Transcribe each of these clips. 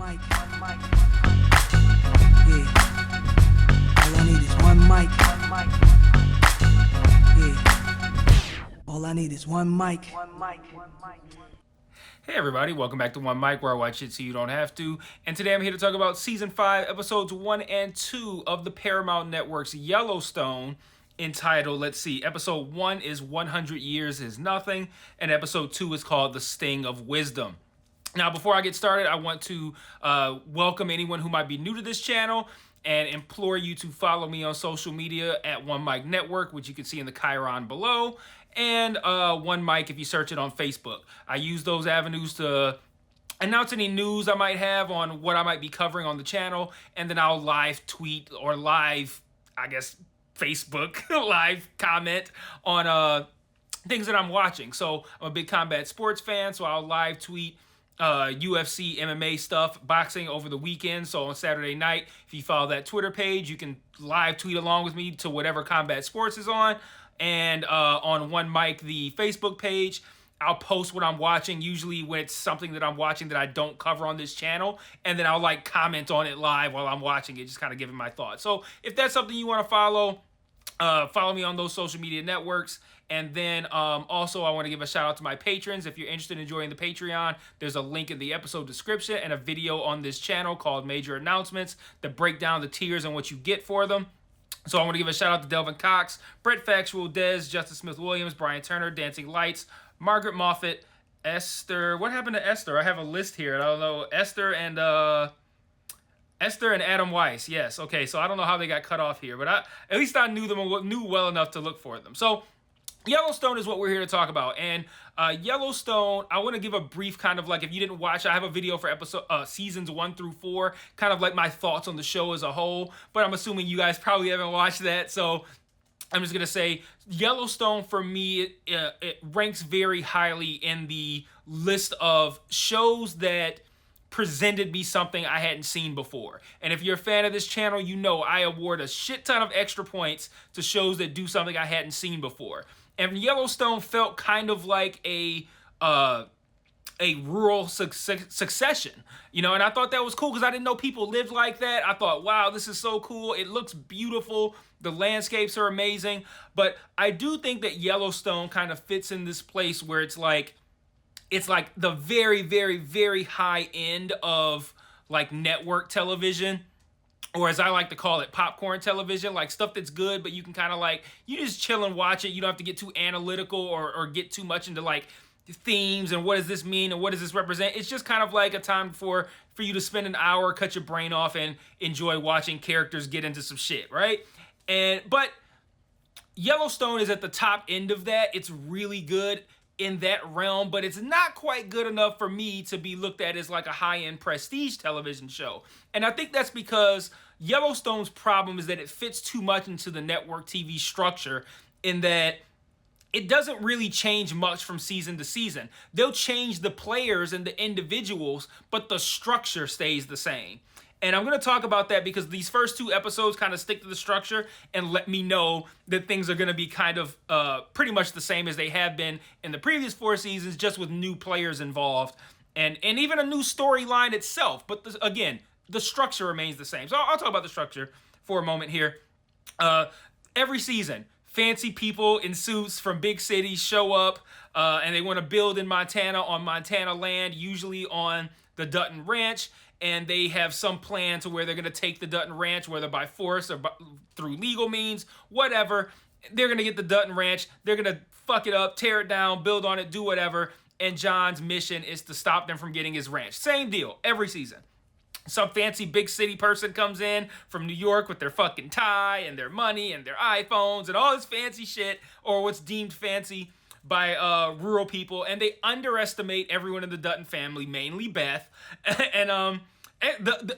mic. Yeah. All I need is one mic. Yeah. All I need is one mic. Hey everybody, welcome back to One Mic, where I watch it so you don't have to. And today I'm here to talk about Season 5, Episodes 1 and 2 of the Paramount Network's Yellowstone, entitled, Episode 1 is 100 Years is Nothing, and Episode 2 is called The Sting of Wisdom. Now, before I get started, I want to welcome anyone who might be new to this channel and implore you to follow me on social media at One Mic Network, which you can see in the Chiron below, and One Mic if you search it on Facebook. I use those avenues to announce any news I might have on what I might be covering on the channel, and then I'll live tweet or live, Facebook live comment on things that I'm watching. So I'm a big combat sports fan, so I'll live tweet UFC, MMA stuff, boxing over the weekend. So on Saturday night, if you follow that Twitter page, you can live tweet along with me to whatever combat sports is on. And on One Mic, the Facebook page, I'll post what I'm watching, usually when it's something that I'm watching that I don't cover on this channel, and then I'll comment on it live while I'm watching it, just kind of giving my thoughts. So if that's something you want to follow me on those social media networks. And then also I want to give a shout out to my patrons. If you're interested in joining the Patreon, there's a link in the episode description and a video on this channel called Major Announcements that break down the tiers and what you get for them. So I want to give a shout out to Delvin Cox, Brett Factual, Dez, Justice Smith-Williams, Brian Turner, Dancing Lights, Margaret Moffett, Esther. What happened to Esther? I have a list here. I don't know. Esther and Adam Weiss. Yes. Okay. So I don't know how they got cut off here, but at least I knew well enough to look for them. So Yellowstone is what we're here to talk about. And Yellowstone, I want to give a brief if you didn't watch, I have a video for seasons 1 through 4, my thoughts on the show as a whole. But I'm assuming you guys probably haven't watched that. So I'm just going to say Yellowstone, for me, it ranks very highly in the list of shows that presented me something I hadn't seen before. And if you're a fan of this channel, you know I award a shit ton of extra points to shows that do something I hadn't seen before. And Yellowstone felt kind of like a rural succession, and I thought that was cool because I didn't know people lived like that. I thought, wow, this is so cool. It looks beautiful. The landscapes are amazing. But I do think that Yellowstone kind of fits in this place where it's like the very, very, very high end of network television, or as I like to call it, popcorn television, stuff that's good, but you can you just chill and watch it. You don't have to get too analytical or get too much into themes and what does this mean and what does this represent. It's just a time for you to spend an hour, cut your brain off, and enjoy watching characters get into some shit, right? But Yellowstone is at the top end of that. It's really good in that realm, but it's not quite good enough for me to be looked at as a high-end prestige television show. And I think that's because Yellowstone's problem is that it fits too much into the network TV structure, in that it doesn't really change much from season to season. They'll change the players and the individuals, but the structure stays the same. And I'm going to talk about that because these first 2 episodes kind of stick to the structure and let me know that things are going to be pretty much the same as they have been in the previous 4 seasons, just with new players involved and even a new storyline itself. But again, the structure remains the same. So I'll talk about the structure for a moment here. Every season, fancy people in suits from big cities show up and they want to build in Montana, on Montana land, usually on the Dutton Ranch. And they have some plan to where they're going to take the Dutton Ranch, whether by force or through legal means, whatever. They're going to get the Dutton Ranch. They're going to fuck it up, tear it down, build on it, do whatever. And John's mission is to stop them from getting his ranch. Same deal every season. Some fancy big city person comes in from New York with their fucking tie and their money and their iPhones and all this fancy shit, or what's deemed fancy by rural people, and they underestimate everyone in the Dutton family, mainly Beth. And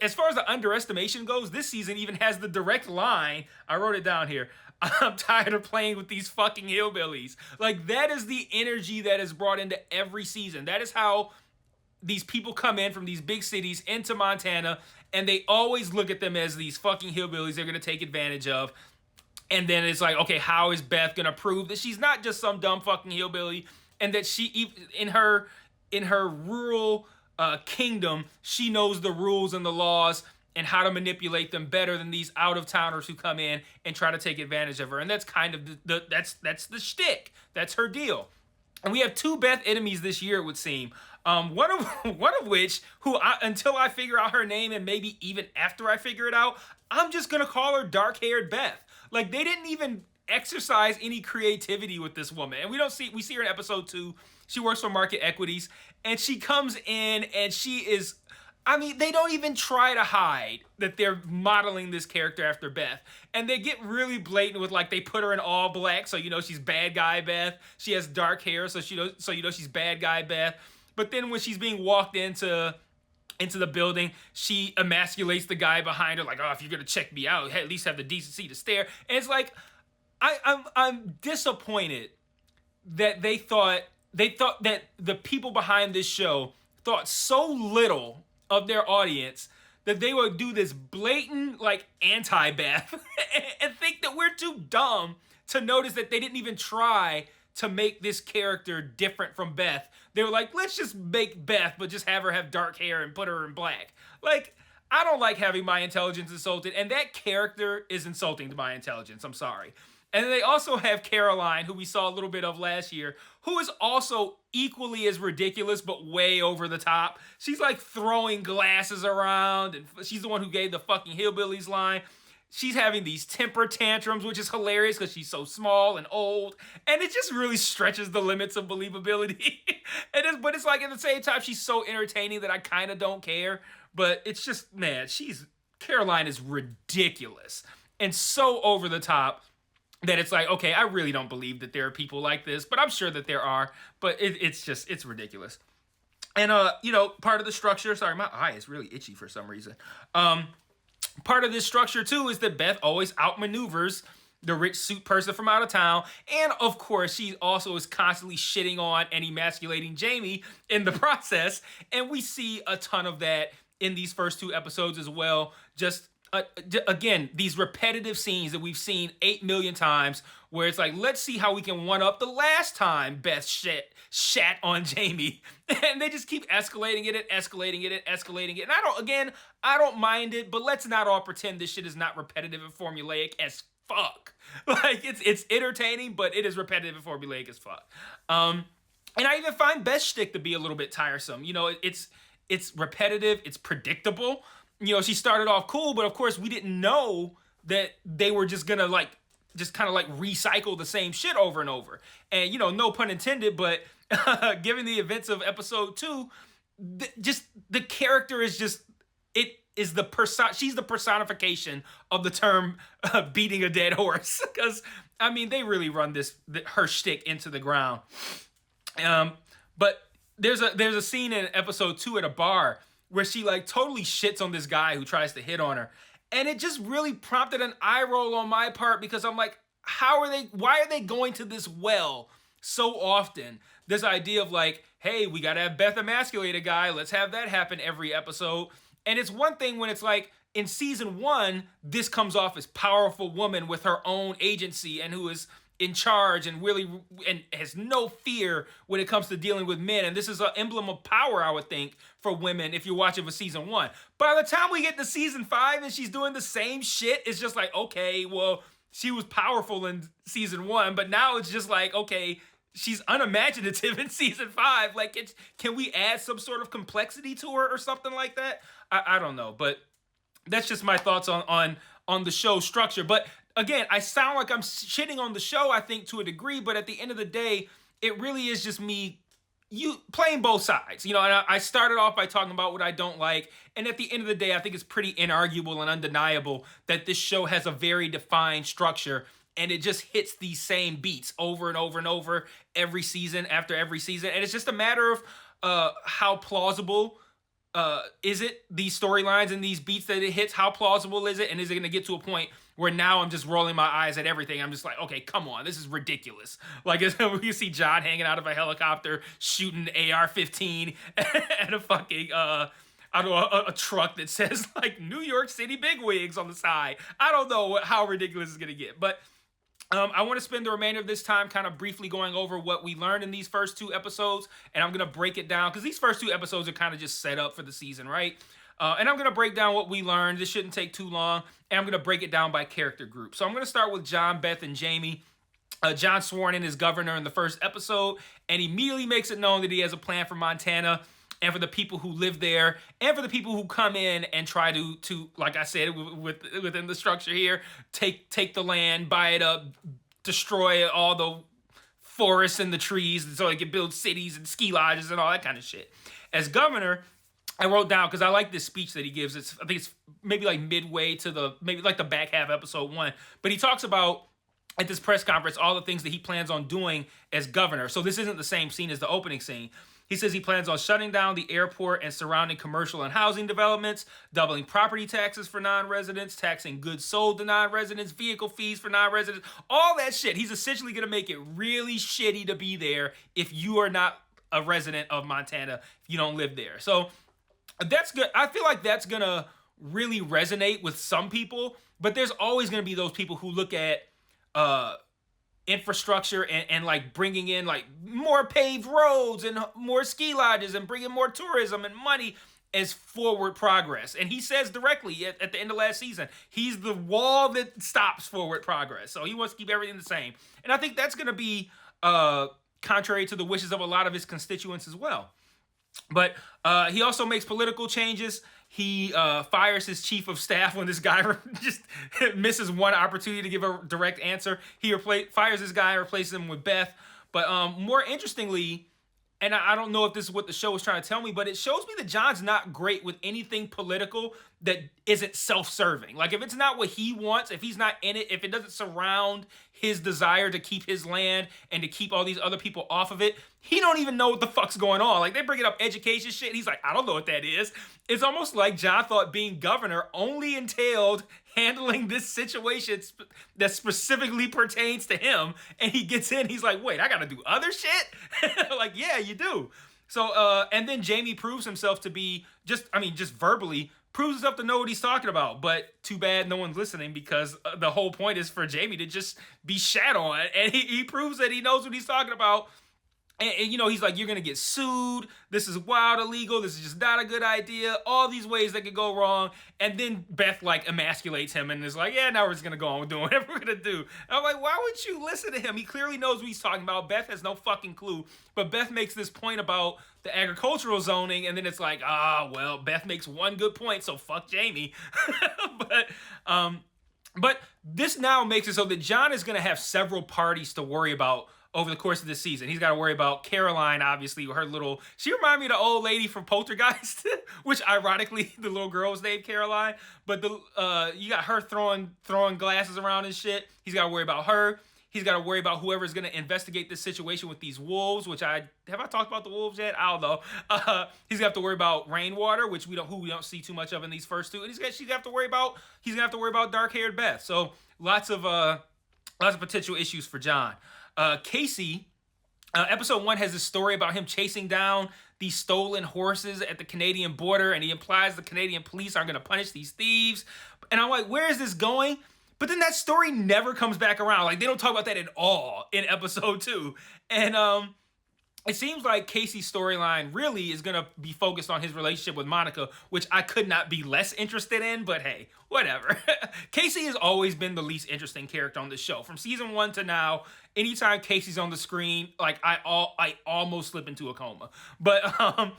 as far as the underestimation goes, this season even has the direct line. I wrote it down here. I'm tired of playing with these fucking hillbillies. That is the energy that is brought into every season. That is how these people come in from these big cities into Montana, and they always look at them as these fucking hillbillies they're going to take advantage of. And then it's okay, how is Beth going to prove that she's not just some dumb fucking hillbilly, and that she, in her rural kingdom, she knows the rules and the laws and how to manipulate them better than these out-of-towners who come in and try to take advantage of her. And that's kind of that's the shtick. That's her deal. And we have two Beth enemies this year, it would seem. One of which, until I figure out her name, and maybe even after I figure it out, I'm just gonna call her dark-haired Beth. Like, they didn't even exercise any creativity with this woman. And we see her in episode 2. She works for Market Equities, and she comes in and she is, I mean, they don't even try to hide that they're modeling this character after Beth. And they get really blatant with, like, they put her in all black, so you know she's bad guy Beth. She has dark hair, so you know she's bad guy Beth. But then when she's being walked into the building, she emasculates the guy behind her, like, oh, if you're gonna check me out, at least have the decency to stare. And it's like, I'm disappointed that they thought that the people behind this show thought so little of their audience that they would do this blatant, like, anti-Beth and think that we're too dumb to notice that they didn't even try to make this character different from Beth. They were like, let's just make Beth, but just have her have dark hair and put her in black. Like, I don't like having my intelligence insulted, and that character is insulting to my intelligence. I'm sorry. And then they also have Caroline, who we saw a little bit of last year, who is also equally as ridiculous, but way over the top. She's like throwing glasses around, and she's the one who gave the fucking hillbillies line. She's having these temper tantrums, which is hilarious because she's so small and old. And it just really stretches the limits of believability. But it's like, at the same time, she's so entertaining that I kind of don't care. But it's just, man, Caroline is ridiculous and so over the top that it's like, okay, I really don't believe that there are people like this, but I'm sure that there are. But it's ridiculous. And, part of the structure, sorry, my eye is really itchy for some reason. Part of this structure, too, is that Beth always outmaneuvers the rich suit person from out of town. And, of course, she also is constantly shitting on and emasculating Jamie in the process. And we see a ton of that in these first 2 episodes as well. Just, again, these repetitive scenes that we've seen 8 million times where it's like, let's see how we can one-up the last time Beth shat on Jamie. And they just keep escalating it and escalating it and escalating it. And I don't mind it, but let's not all pretend this shit is not repetitive and formulaic as fuck. Like, it's entertaining, but it is repetitive and formulaic as fuck. And I even find Beth's shtick to be a little bit tiresome. You know, it's repetitive, it's predictable. You know, she started off cool, but of course we didn't know that they were just gonna just kind of recycle the same shit over and over. And, you know, no pun intended, but given the events of episode 2, the character is just, she's the personification of the term beating a dead horse. Because, I mean, they really run her shtick into the ground. But there's a scene in episode 2 at a bar where she totally shits on this guy who tries to hit on her. And it just really prompted an eye roll on my part because I'm like, why are they going to this well so often? This idea of hey, we gotta have Beth emasculate a guy, let's have that happen every episode. And it's one thing when it's in season 1, this comes off as powerful woman with her own agency and who is in charge and has no fear when it comes to dealing with men. And this is an emblem of power, I would think, for women if you're watching for season 1. By the time we get to season 5 and she's doing the same shit, it's just okay, well, she was powerful in season 1, but now it's just okay, she's unimaginative in season 5. Can we add some sort of complexity to her or something like that? I don't know, but that's just my thoughts on the show structure. But again, I sound like I'm shitting on the show, I think, to a degree, but at the end of the day, it really is just me playing both sides. You know, and I started off by talking about what I don't like, and at the end of the day, I think it's pretty inarguable and undeniable that this show has a very defined structure, and it just hits these same beats over and over and over every season after every season, and it's just a matter of how plausible is it, these storylines and these beats that it hits, how plausible is it, and is it going to get to a point where now I'm just rolling my eyes at everything? I'm just okay, come on, this is ridiculous. You see John hanging out of a helicopter shooting AR-15 at a fucking a truck that says New York City bigwigs on the side. I don't know how ridiculous it's gonna get, but I want to spend the remainder of this time kind of briefly going over what we learned in these first 2 episodes, and I'm going to break it down because these first 2 episodes are kind of just set up for the season, right? And I'm going to break down what we learned. This shouldn't take too long, and I'm going to break it down by character group. So I'm going to start with John, Beth, and Jamie. John sworn in as governor in the first episode, and immediately makes it known that he has a plan for Montana and for the people who live there, and for the people who come in and try to like I said, within the structure here, take the land, buy it up, destroy all the forests and the trees, so they can build cities and ski lodges and all that kind of shit. As governor, I wrote down, because I like this speech that he gives. I think it's maybe like midway to maybe like the back half of episode 1, but he talks about, at this press conference, all the things that he plans on doing as governor. So this isn't the same scene as the opening scene. He says he plans on shutting down the airport and surrounding commercial and housing developments, doubling property taxes for non-residents, taxing goods sold to non-residents, vehicle fees for non-residents, all that shit. He's essentially going to make it really shitty to be there if you are not a resident of Montana, if you don't live there. So that's good. I feel like that's going to really resonate with some people, but there's always going to be those people who look at infrastructure and like bringing in like more paved roads and more ski lodges and bringing more tourism and money as forward progress. And he says directly at the end of last season, he's the wall that stops forward progress. So he wants to keep everything the same. And I think that's going to be contrary to the wishes of a lot of his constituents as well. But he also makes political changes. He fires his chief of staff when this guy just misses one opportunity to give a direct answer. He fires this guy and replaces him with Beth. But more interestingly, and I don't know if this is what the show was trying to tell me, but it shows me that John's not great with anything political that isn't self-serving. Like, if it's not what he wants, if he's not in it, if it doesn't surround his desire to keep his land and to keep all these other people off of it, he don't even know what the fuck's going on. Like, they bringing up education shit, and he's like, I don't know what that is. It's almost like John thought being governor only entailed handling this situation that specifically pertains to him, and he gets in, he's like, wait, I gotta do other shit? Like, yeah, you do. So, and then Jamie proves himself to be just verbally proves himself to know what he's talking about. But too bad no one's listening, because the whole point is for Jamie to just be shat on. And he proves that he knows what he's talking about. And, you know, he's like, you're going to get sued. This is wild, illegal. This is just not a good idea. All these ways that could go wrong. And then Beth, like, emasculates him and is like, yeah, now we're just going to go on with doing whatever we're going to do. And I'm like, why would you listen to him? He clearly knows what he's talking about. Beth has no fucking clue. But Beth makes this point about the agricultural zoning, and then it's like, well, Beth makes one good point, so fuck Jamie. But this now makes it so that John is going to have several parties to worry about over the course of this season. He's got to worry about Caroline, obviously, with her little... She reminded me of the old lady from Poltergeist, which, ironically, the little girl was named Caroline. But you got her throwing glasses around and shit. He's got to worry about her. He's got to worry about whoever's going to investigate this situation with these wolves, which have I talked about the wolves yet? I don't know. He's going to have to worry about Rainwater, which we don't see too much of in these first two. And he's going to have to worry about dark-haired Beth. So lots of potential issues for John. Casey, episode 1 has this story about him chasing down these stolen horses at the Canadian border, and he implies the Canadian police aren't going to punish these thieves. And I'm like, where is this going? But then that story never comes back around. Like, they don't talk about that at all in episode 2. And it seems like Casey's storyline really is going to be focused on his relationship with Monica, which I could not be less interested in, but hey, whatever. Casey has always been the least interesting character on the show. From season 1 to now, anytime Casey's on the screen, like, I almost slip into a coma. But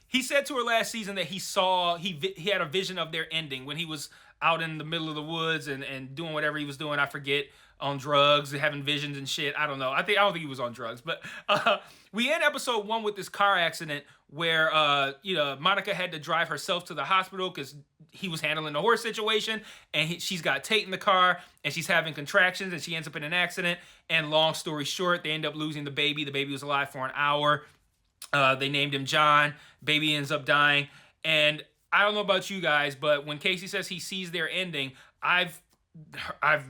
he said to her last season that he had a vision of their ending when he was out in the middle of the woods and doing whatever he was doing. I forget, on drugs, having visions and shit. I don't know. I don't think he was on drugs. But we end episode 1 with this car accident where Monica had to drive herself to the hospital because he was handling the horse situation, and she's got Tate in the car, and she's having contractions, and she ends up in an accident. And long story short, they end up losing the baby. The baby was alive for an hour. They named him John. Baby ends up dying. And I don't know about you guys, but when Casey says he sees their ending, I've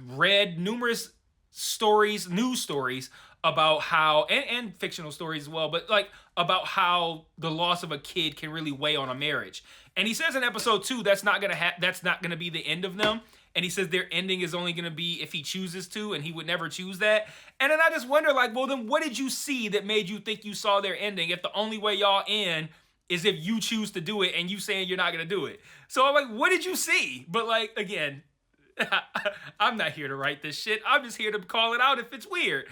read numerous stories, news stories about how, and fictional stories as well, but like about how the loss of a kid can really weigh on a marriage. And he says in episode 2 that's not gonna be the end of them. and he says their ending is only going to be if he chooses to, and he would never choose that. And then I just wonder, like, well, then what did you see that made you think you saw their ending if the only way y'all end is if you choose to do it and you saying you're not going to do it? So I'm like, what did you see? But like, again, I'm not here to write this shit. I'm just here to call it out if it's weird.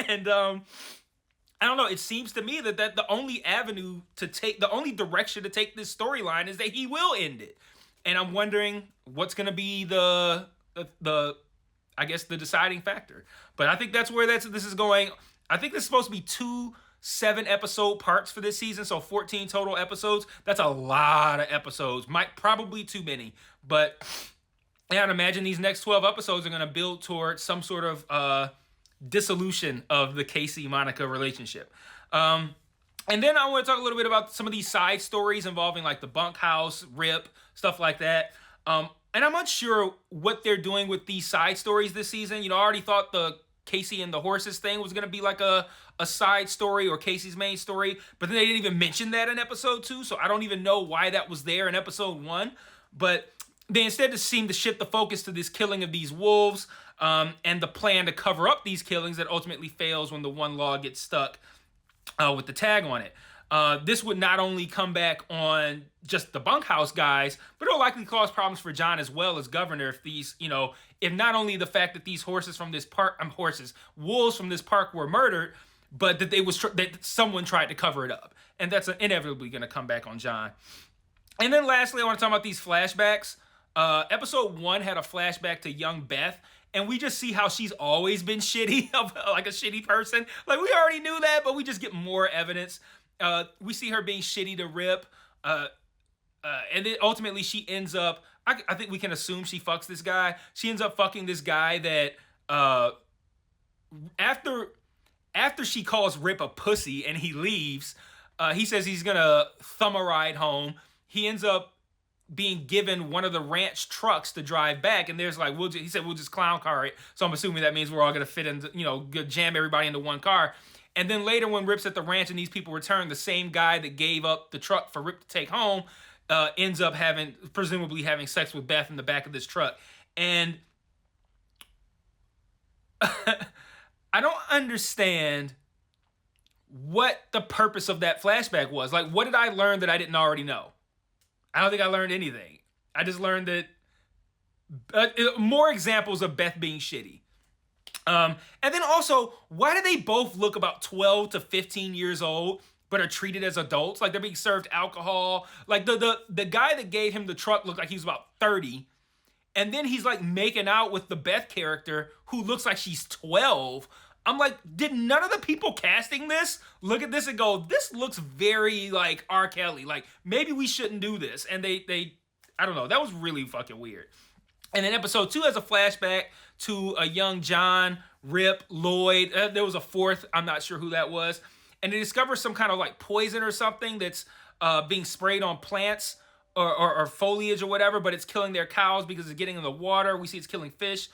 And I don't know. It seems to me that the only avenue to take, the only direction to take this storyline is that he will end it. And I'm wondering what's going to be the I guess the deciding factor. But I think that's where this is going. I think this is supposed to be 2 7-episode parts for this season, so 14 total episodes. That's a lot of episodes. Probably too many. But yeah, I'd imagine these next 12 episodes are going to build towards some sort of dissolution of the Casey-Monica relationship. And then I want to talk a little bit about some of these side stories involving like the bunkhouse, Rip, stuff like that. And I'm unsure what they're doing with these side stories this season. You know, I already thought the Casey and the horses thing was going to be like a side story or Casey's main story, but then they didn't even mention that in episode 2, so I don't even know why that was there in episode 1. But they instead just seem to shift the focus to this killing of these wolves and the plan to cover up these killings that ultimately fails when the one log gets stuck with the tag on it. This would not only come back on just the bunkhouse guys, but it'll likely cause problems for John as well as governor if these, you know, if not only the fact that these wolves from this park were murdered, but that that someone tried to cover it up. And that's inevitably going to come back on John. And then lastly, I want to talk about these flashbacks. Episode 1 had a flashback to young Beth, and we just see how she's always been shitty, like a shitty person. Like, we already knew that, but we just get more evidence. We see her being shitty to Rip, and then ultimately she ends up, I think we can assume she fucks this guy. She ends up fucking this guy that, after she calls Rip a pussy and he leaves, he says he's gonna thumb a ride home. He ends up being given one of the ranch trucks to drive back, and there's like, he said we'll just clown car it. So I'm assuming that means we're all gonna fit into, you know, jam everybody into one car. And then later when Rip's at the ranch and these people return, the same guy that gave up the truck for Rip to take home ends up presumably having sex with Beth in the back of this truck. And I don't understand what the purpose of that flashback was. Like, what did I learn that I didn't already know? I don't think I learned anything. I just learned that more examples of Beth being shitty. And then also, why do they both look about 12 to 15 years old, but are treated as adults? Like, they're being served alcohol. Like, the guy that gave him the truck looked like he was about 30. And then he's like making out with the Beth character who looks like she's 12. I'm like, did none of the people casting this look at this and go, this looks very like R. Kelly. Like, maybe we shouldn't do this. And they I don't know. That was really fucking weird. And then episode 2 has a flashback to a young John, Rip, Lloyd. There was a fourth. I'm not sure who that was. And they discover some kind of like poison or something that's being sprayed on plants or foliage or whatever, but it's killing their cows because it's getting in the water. We see it's killing fish.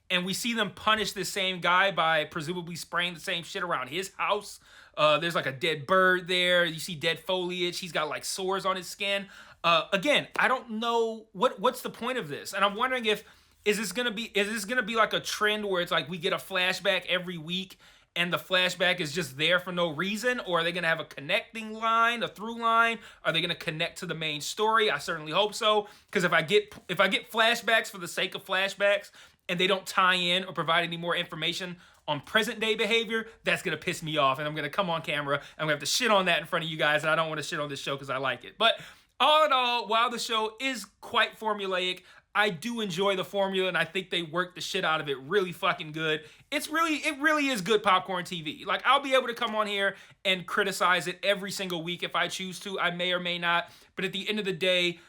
And we see them punish this same guy by presumably spraying the same shit around his house. There's like a dead bird there. You see dead foliage. He's got like sores on his skin. Again, I don't know what's the point of this. And I'm wondering is this gonna be like a trend where it's like we get a flashback every week and the flashback is just there for no reason? Or are they gonna have a connecting line, a through line? Are they gonna connect to the main story? I certainly hope so. Because if I get flashbacks for the sake of flashbacks, and they don't tie in or provide any more information on present day behavior, that's gonna piss me off, and I'm gonna come on camera and I'm gonna have to shit on that in front of you guys, and I don't want to shit on this show because I like it. But all in all, while the show is quite formulaic, I do enjoy the formula, and I think they work the shit out of it really fucking good. It really is good popcorn TV. Like, I'll be able to come on here and criticize it every single week if I choose to. I may or may not, but at the end of the day,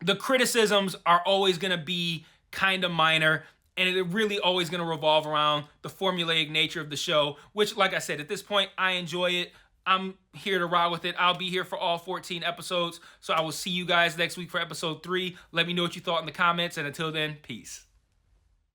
the criticisms are always gonna be kind of minor, and it's really always going to revolve around the formulaic nature of the show, which, like I said, at this point, I enjoy it. I'm here to ride with it. I'll be here for all 14 episodes, so I will see you guys next week for episode 3. Let me know what you thought in the comments, and until then, peace.